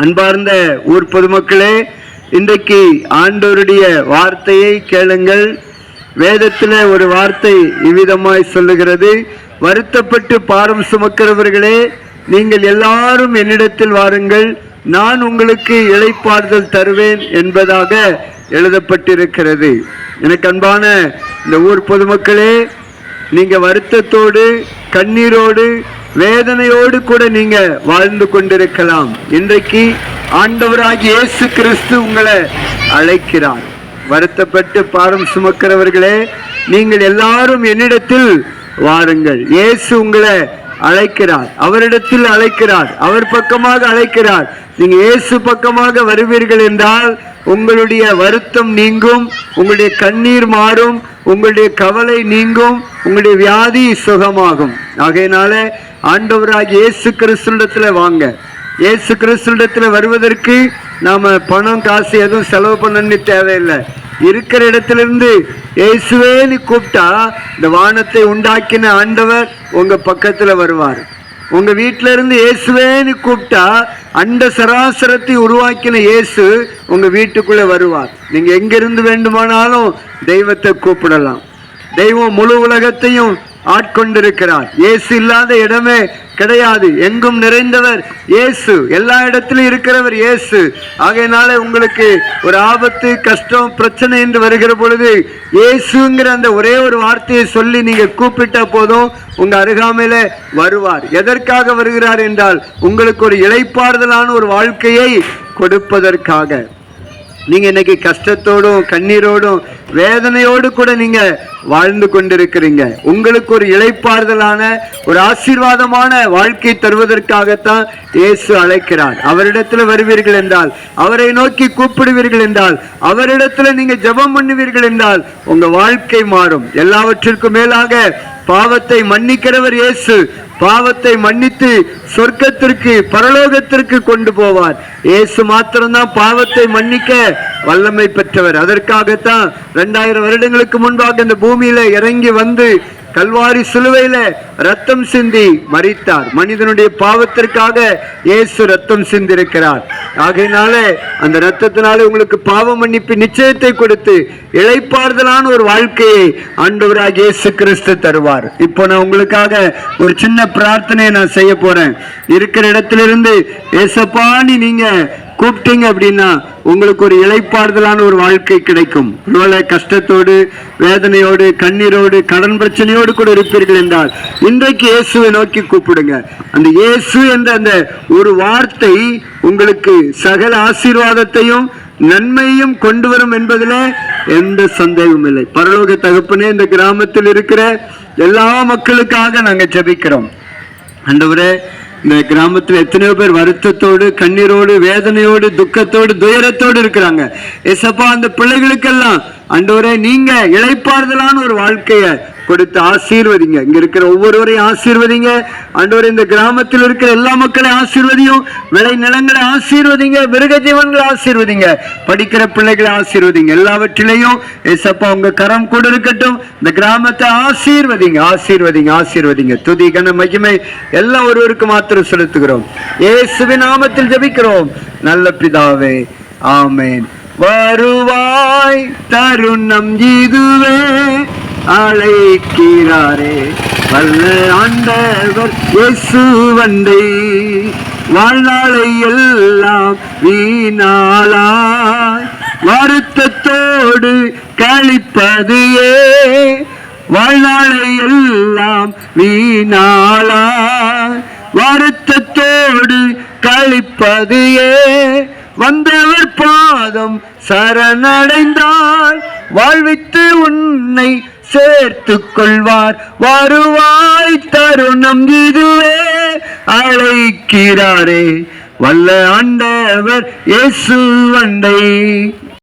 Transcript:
அன்பார்ந்த ஊர் பொதுமக்களே, இன்றைக்கு ஆண்டவருடைய வார்த்தையை கேளுங்கள். வேதத்தில் ஒரு வார்த்தை இவ்விதமாய் சொல்லுகிறது: வருத்தப்பட்டு பாரம் சுமக்கிறவர்களே, நீங்கள் எல்லாரும் என்னிடத்தில் வாருங்கள், நான் உங்களுக்கு இளைப்பாறுதல் தருவேன் என்பதாக எழுதப்பட்டிருக்கிறது. எனக்கு அன்பான இந்த ஊர் பொதுமக்களே, நீங்க வருத்தத்தோடு, கண்ணீரோடு, வேதனையோடு கூட நீங்க வாழ்ந்து கொண்டிருக்கலாம். இன்றைக்கு ஆண்டவராகிய இயேசு கிறிஸ்து உங்களை அழைக்கிறார். வருத்தப்பட்டு பாரம் சுமக்கிறவர்களே, நீங்கள் எல்லாரும் என்னிடத்தில் வாருங்கள். இயேசு உங்களை அழைக்கிறார், அவரிடத்தில் அழைக்கிறார், அவர் பக்கமாக அழைக்கிறார். நீங்க இயேசு பக்கமாக வருவீர்கள் என்றால் உங்களுடைய வருத்தம் நீங்கும், உங்களுடைய கண்ணீர் மாறும், உங்களுடைய கவலை நீங்கும், உங்களுடைய வியாதி சுகமாகும். ஆகையினால ஆண்டவராகிய இயேசு கிறிஸ்துவிடத்துல வாங்க. இயேசு கிறிஸ்துவிடத்துல வருவதற்கு நாம பணம் காசு எதுவும் செலவு பண்ணணும்னு தேவையில்லை. இருக்கிற இடத்திலிருந்து இயேசுவேன்னு கூப்பிட்டா இந்த வானத்தை உண்டாக்கின ஆண்டவர் உங்க பக்கத்துல வருவார். உங்க வீட்டில இருந்து இயேசுவேன்னு கூப்பிட்டா அண்ட சராசரத்தை உருவாக்கின இயேசு உங்க வீட்டுக்குள்ள வருவார். நீங்க எங்கிருந்து வேண்டுமானாலும் தெய்வத்தை கூப்பிடலாம். தெய்வம் முழு உலகத்தையும் ஆட்கொண்டிருக்கிறார். இயேசு இல்லாத இடமே கிடையாது. எங்கும் நிறைந்தவர் இயேசு, எல்லா இடத்திலும் இருக்கிறவர் இயேசு. ஆகையினால உங்களுக்கு ஒரு ஆபத்து, கஷ்டம், பிரச்சனை என்று வருகிற பொழுது இயேசுங்கிற அந்த ஒரே ஒரு வார்த்தையை சொல்லி நீங்க கூப்பிட்டா போதும், உங்க அருகாமையில வருவார். எதற்காக வருகிறார் என்றால் உங்களுக்கு ஒரு இளைப்பாறுதலான ஒரு வாழ்க்கையை கொடுப்பதற்காக. நீங்க இன்னைக்கு கஷ்டத்தோடும், கண்ணீரோடும், வேதனையோடு கூட நீங்க வாழ்ந்து கொண்டிருக்கிறீங்க. உங்களுக்கு ஒரு இளைப்பாறுதலான, ஒரு ஆசீர்வாதமான வாழ்க்கை தருவதற்காகத்தான் இயேசு அழைக்கிறார். அவரிடத்துல வருவீர்கள் என்றால், அவரை நோக்கி கூப்பிடுவீர்கள் என்றால், அவரிடத்துல நீங்க ஜெபம் பண்ணுவீர்கள் என்றால் உங்க வாழ்க்கை மாறும். எல்லாவற்றிற்கும் மேலாக பாவத்தை மன்னிக்கிறவர் இயேசு. பாவத்தை மன்னித்து சொர்க்கத்திற்கு, பரலோகத்திற்கு கொண்டு போவார். இயேசு மாத்திரம்தான் பாவத்தை மன்னிக்க வல்லமை பெற்றவர். அதற்காகத்தான் 2000 வருடங்களுக்கு முன்பாக இந்த பூமியில இறங்கி வந்து கல்வாரி சிலுவையில ரத்தம் சிந்தி மரித்தார். மனிதனுடைய பாவத்திற்காக இயேசு ரத்தம் சிந்திருக்கிறார். ஆகையினால அந்த ரத்தத்தினால உங்களுக்கு பாவ மன்னிப்பு நிச்சயத்தை கொடுத்து இளைப்பாறுதலான ஒரு வாழ்க்கையை ஆண்டவராகிய இயேசு கிறிஸ்து தருவார். இப்போ நான் உங்களுக்காக ஒரு சின்ன பிரார்த்தனையை நான் செய்ய போறேன். இருக்கிற இடத்திலிருந்து ஏசப்பான்னு நீங்க கூப்பிட்டீங்க அப்படின்னா உங்களுக்கு ஒரு இளைப்பாறுதலான ஒரு வாழ்க்கை கிடைக்கும். ஒருவேளை கஷ்டத்தோடு, வேதனையோடு, கண்ணீரோடு, கடன் பிரச்சனையோடு கூட இருப்பீர்கள் என்றால் இன்றைக்கு இயேசுவை நோக்கி கூப்பிடுங்க. அந்த இயேசு என்ற அந்த ஒரு வார்த்தை உங்களுக்கு சகல ஆசீர்வாதத்தையும் நன்மையும் கொண்டு வரும் என்பதில் எந்த சந்தேகமும் இல்லை. பரலோக தகப்பனே, இந்த கிராமத்தில் இருக்கிற எல்லா மக்களுக்காக நாங்கள் ஜெபிக்கிறோம். ஆண்டவரே, இந்த கிராமத்தில் எத்தனையோ பேர் வருத்தத்தோடு, கண்ணீரோடு, வேதனையோடு, துக்கத்தோடு, துயரத்தோடு இருக்கிறாங்க. ஏசப்பா, அந்த பிள்ளைகளுக்கெல்லாம் ஆண்டவரே நீங்க இளைப்பாறுதலான ஒரு வாழ்க்கையை கொடுத்து ஆசீர்வதிங்க. இங்க இருக்கிற ஒவ்வொருவரையும் ஆசீர்வதிங்க ஆண்டவரே. இந்த கிராமத்தில் இருக்கிற எல்லா மக்களையும் ஆசீர்வதியும். விளை நிலங்களை ஆசீர்வதிங்க, மிருக ஜீவன்களை ஆசீர்வதிங்க, படிக்கிற பிள்ளைகளை ஆசீர்வதிங்க. எல்லாவற்றிலையும் ஏசப்பா உங்க கரம் கூட இருக்கட்டும். இந்த கிராமத்தை ஆசீர்வதிங்க, ஆசீர்வதிங்க, ஆசீர்வதிங்க. துதி, கன, மகிமை எல்லாம் ஒருவருக்கு மாத்திரம் செலுத்துகிறோம். இயேசுவின் நாமத்தில் ஜெபிக்கிறோம் நல்ல பிதாவே, ஆமென். வருவாய், தருணம் இதுவே, அழைக்கிறாரே வல்ல ஆண்டவர் இயேசு வந்தை. வாழ்நாளை எல்லாம் வீணாளாய் வருத்தத்தோடு கழிப்பது ஏன்? வாழ்நாளை எல்லாம் வீணாளாய் வருத்தத்தோடு கழிப்பது ஏன்? வந்தவர் பாதம் சரணடைந்தால் வாழ்வித்து உன்னை சேர்த்து கொள்வார். வருவாய், தருணம் இதுவே, அழைக்கிறாரே வல்ல ஆண்டவர் இயேசு வந்தை.